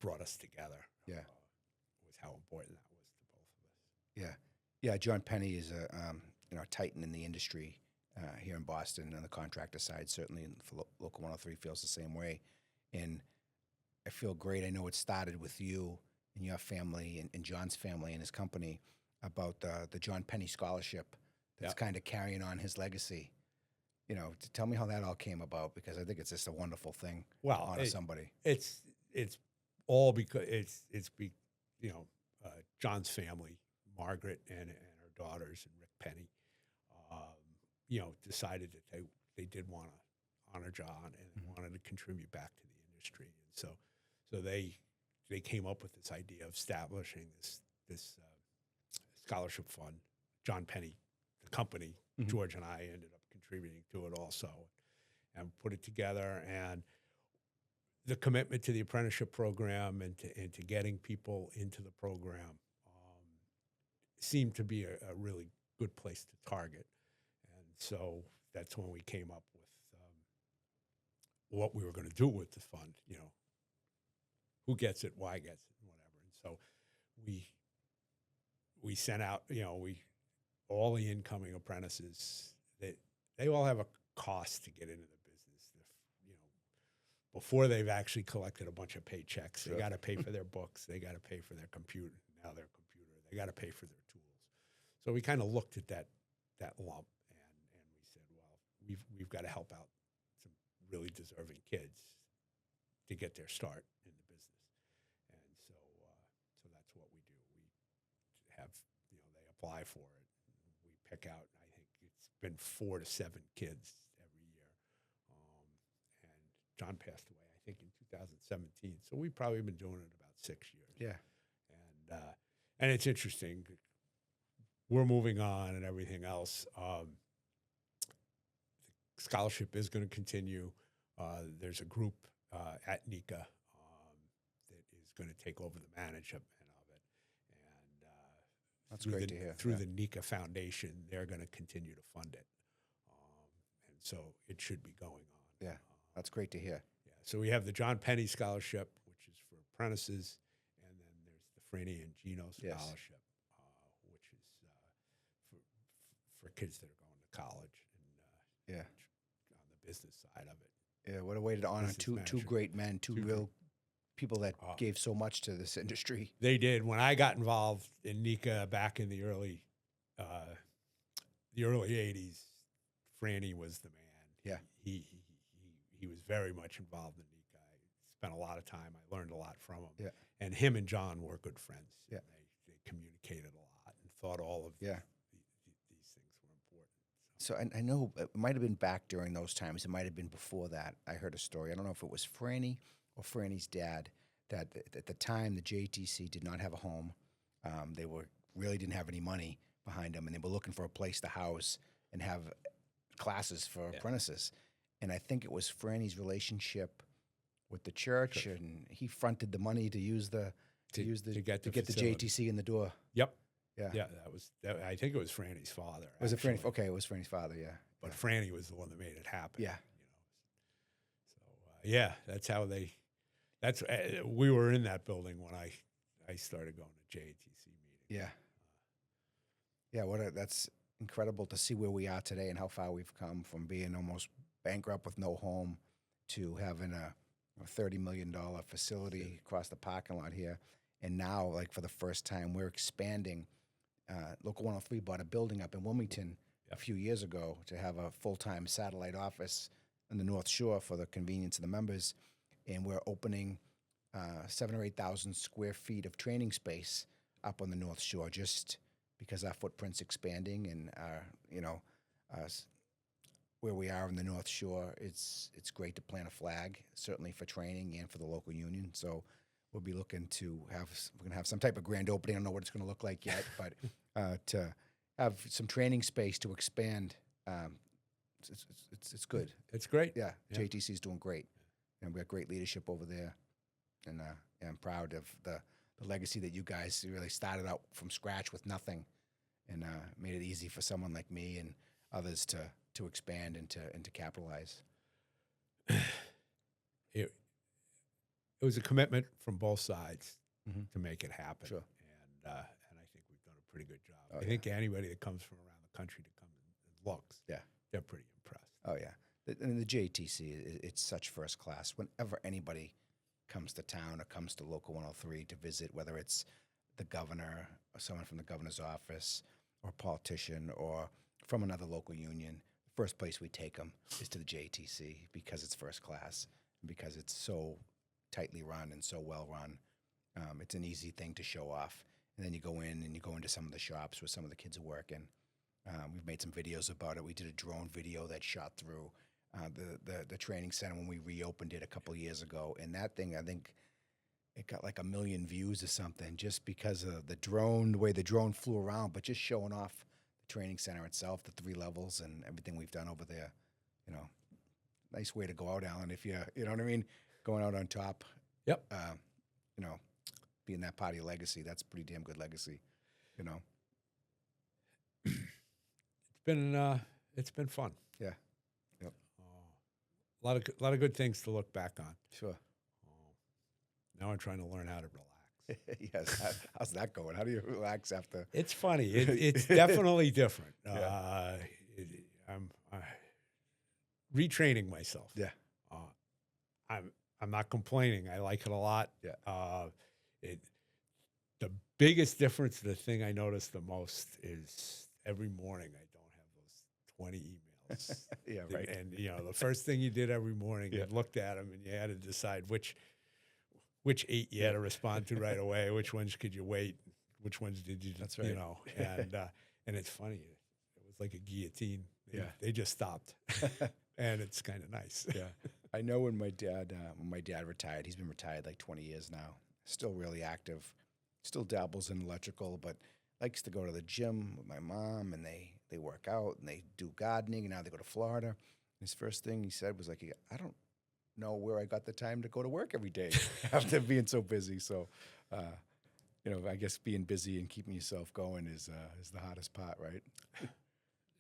brought us together. Yeah. Was how important that was to both of us. Yeah. Yeah. John Penney is a titan in the industry here in Boston on the contractor side. Certainly, for Local 103 feels the same way, and I feel great. I know it started with you and your family and John's family and his company about the John Penney Scholarship that's kind of carrying on his legacy. Tell me how that all came about, because I think it's just a wonderful thing to honor somebody. It's all because John's family, Margaret and her daughters and Rick Penney, decided that they did want to honor John and wanted to contribute back to the industry. And so they came up with this idea of establishing this scholarship fund. John Penney, the company, George and I ended up contributing to it also, and put it together. And the commitment to the apprenticeship program and to getting people into the program seemed to be a really good place to target. And so that's when we came up with what we were going to do with the fund, who gets it, why gets it, whatever. And so we sent out, all the incoming apprentices, they all have a cost to get into the business. Before they've actually collected a bunch of paychecks, they got to pay for their books, they got to pay for their computer, they got to pay for their tools. So we kind of looked at that lump and we said, well, we've got to help out some really deserving kids to get their start in the business. And so that's what we do. We have, they apply for it. We pick out, I think it's been 4 to 7 kids every year. And John passed away, I think, in 2017. So we've probably been doing it about 6 years. Yeah. and it's interesting. We're moving on and everything else. Scholarship is going to continue. There's a group at NICA that is going to take over the management of it. And That's great to hear. Through the NICA Foundation, they're going to continue to fund it. And so it should be going on. Yeah, that's great to hear. Yeah. So we have the John Penney Scholarship, which is for apprentices, and then there's the Franny and Gino Scholarship, which is for kids that are going to college and Yeah. on the business side of it. Yeah, what a way to honor two great men, two real people that gave so much to this industry. They did. When I got involved in NICA back in the early 80s, Franny was the man. Yeah. He was very much involved in NICA. I spent a lot of time. I learned a lot from him. Yeah. And him and John were good friends. Yeah. They communicated a lot and thought all of Yeah. these things were important. So I know it might have been back during those times. It might have been before that. I heard a story. I don't know if it was Franny or Franny's dad that at the time the JTC did not have a home. They really didn't have any money behind them, and they were looking for a place to house and have classes for apprentices. And I think it was Franny's relationship with the church, and he fronted the money to get the JTC in the door. Yep. Yeah. Yeah, I think it was Franny's father. Was it Franny? Okay, it was Franny's father. Yeah. But Franny was the one that made it happen. Yeah. So that's how we were in that building when I started going to JTC meetings. Yeah. Yeah. That's incredible to see where we are today and how far we've come from being almost bankrupt with no home to having a $30 million facility across the parking lot here. And now, like, for the first time, we're expanding. Local 103 bought a building up in Wilmington a few years ago to have a full-time satellite office in the North Shore for the convenience of the members. And we're opening 7,000 or 8,000 square feet of training space up on the North Shore just because our footprint's expanding and where we are in the North Shore, it's great to plant a flag, certainly for training and for the local union. So we'll be looking to we're going to have some type of grand opening. I don't know what it's going to look like yet, but to have some training space to expand, it's good. It's great. Yeah, JTC is doing great, and we got great leadership over there, and I'm proud of the legacy that you guys really started out from scratch with nothing, and made it easy for someone like me and others to expand and to capitalize. It was a commitment from both sides to make it happen. Sure. And I think we've done a pretty good job. I think anybody that comes from around the country to come and looks, they're pretty impressed. Oh, yeah. And the JTC, it's such first class. Whenever anybody comes to town or comes to Local 103 to visit, whether it's the governor or someone from the governor's office or a politician or from another local union, the first place we take them is to the JTC because it's first class, because it's so tightly run and so well run. It's an easy thing to show off. And then you go in and you go into some of the shops where some of the kids are working. We've made some videos about it. We did a drone video that shot through the training center when we reopened it a couple years ago. And that thing, I think it got like 1 million views or something just because of the way the drone flew around, but just showing off the training center itself, the 3 levels and everything we've done over there. Nice way to go out, Alan, if you know what I mean? Going out on top. Yep. Being that part of your legacy, that's a pretty damn good legacy, It's been fun. Yeah. Yep. A lot of good things to look back on. Sure. Now I'm trying to learn how to relax. Yes. How's that going? How do you relax after? It's funny. It's definitely different. Yeah. I'm retraining myself. Yeah. I'm not complaining. I like it a lot. Yeah. The biggest difference, the thing I notice the most is every morning I don't have those 20 emails. Yeah, right. And the first thing you did every morning, you looked at them and you had to decide which 8 you had to respond to right away, which ones could you wait, which ones did you? That's right. And it's funny. It was like a guillotine. They just stopped, and it's kind of nice. Yeah. I know when my dad retired, he's been retired like 20 years now, still really active. still dabbles in electrical, but likes to go to the gym with my mom, and they work out and they do gardening, and now they go to Florida. His first thing he said was like, I don't know where I got the time to go to work every day after being so busy. So, I guess being busy and keeping yourself going is the hardest part, right?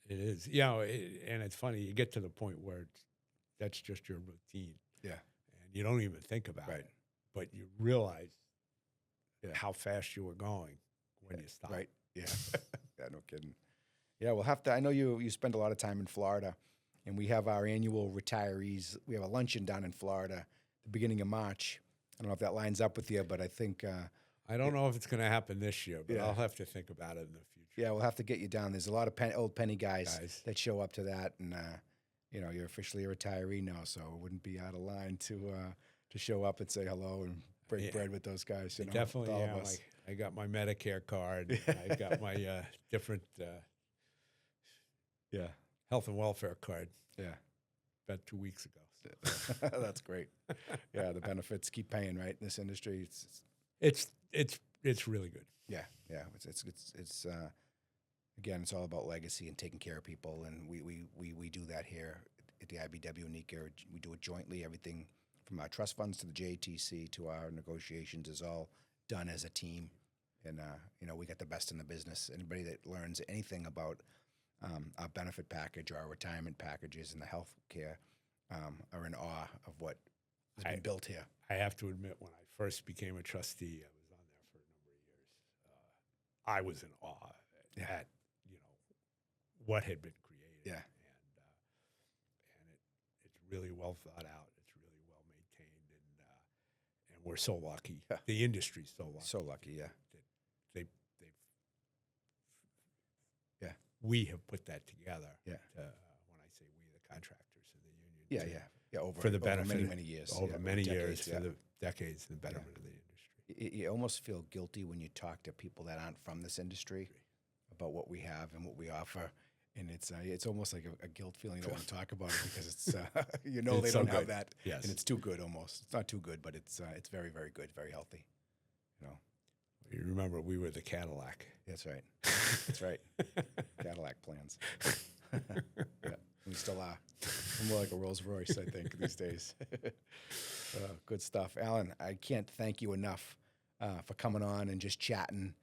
It is. And it's funny, you get to the point where that's just your routine. Yeah. And you don't even think about it. But you realize how fast you were going when you stopped. Right. Yeah. Yeah, no kidding. Yeah, we'll have to. I know you spend a lot of time in Florida, and we have our annual retirees. We have a luncheon down in Florida the beginning of March. I don't know if that lines up with you, but I think I don't know if it's going to happen this year, but I'll have to think about it in the future. Yeah, we'll have to get you down. There's a lot of old Penney guys that show up to that, and you're officially a retiree now, so it wouldn't be out of line to show up and say hello and break bread with those guys. Definitely, all of us. I got my Medicare card. I got my different health and welfare card. Yeah, about 2 weeks ago. So. That's great. Yeah, the benefits keep paying, right? In this industry, it's really good. Yeah. It's again, it's all about legacy and taking care of people, and we do that here at the IBEW and NECA. We do it jointly. Everything from our trust funds to the JTC to our negotiations is all done as a team, and we got the best in the business. Anybody that learns anything about our benefit package or our retirement packages and the health care are in awe of what has been built here. I have to admit, when I first became a trustee, I was on there for a number of years. I was in awe at what had been created. Yeah. And it's really well thought out. It's really well maintained, and we're so lucky. Yeah. The industry's so lucky. So lucky, yeah. We have put that together. Yeah. When I say we, the contractors and the union. Yeah. Over for the benefit over many years. Over many decades, years for the decades and the betterment of the industry. You almost feel guilty when you talk to people that aren't from this industry about what we have and what we offer, and it's almost like a guilt feeling. You don't want to talk about it because it's they It's don't so have good. that, Yes. and it's too good almost. It's not too good, but it's very, very good, very healthy. You remember, we were the Cadillac. That's right. That's right. Cadillac plans. Yeah, we still are. We're more like a Rolls Royce, I think, these days. Good stuff. Alan, I can't thank you enough for coming on and just chatting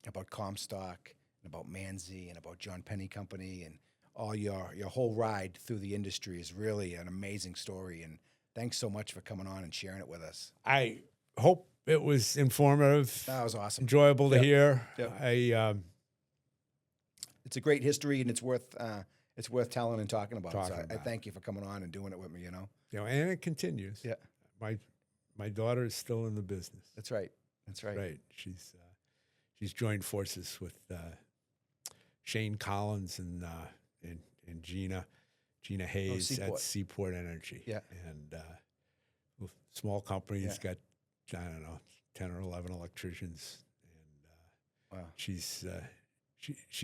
about Comstock and about Manzi and about John Penney Company, and all your whole ride through the industry is really an amazing story. And thanks so much for coming on and sharing it with us. I hope it was informative. That was awesome. Enjoyable to hear. Yep. It's a great history, and it's worth telling and talking about. I thank you for coming on and doing it with me. And it continues. Yeah. My daughter is still in the business. That's right. Right. She's joined forces with Shane Collins and Gina Hayes at Seaport Energy. Yeah. And small companies got, I don't know, 10 or 11 electricians, and wow. She's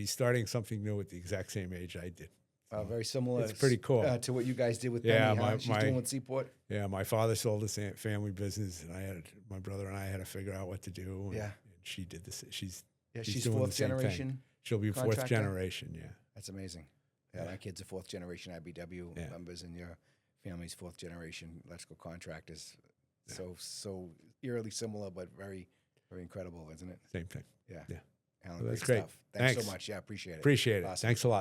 starting something new at the exact same age I did. So very similar. It's pretty cool to what you guys did with Penney. She's doing with Seaport. Yeah, my father sold his family business, and my brother and I had to figure out what to do. And she did this. She's doing fourth the same generation. Thing. She'll be fourth generation. Yeah, that's amazing. Yeah, my kids are fourth generation IBEW members, and your family's fourth generation electrical contractors. Yeah. So eerily similar, but very, very incredible, isn't it? Same thing. Yeah. Yeah. Alan, well, that's great great. stuff. Thanks so much. Yeah, appreciate it. Appreciate it. Awesome. Thanks a lot.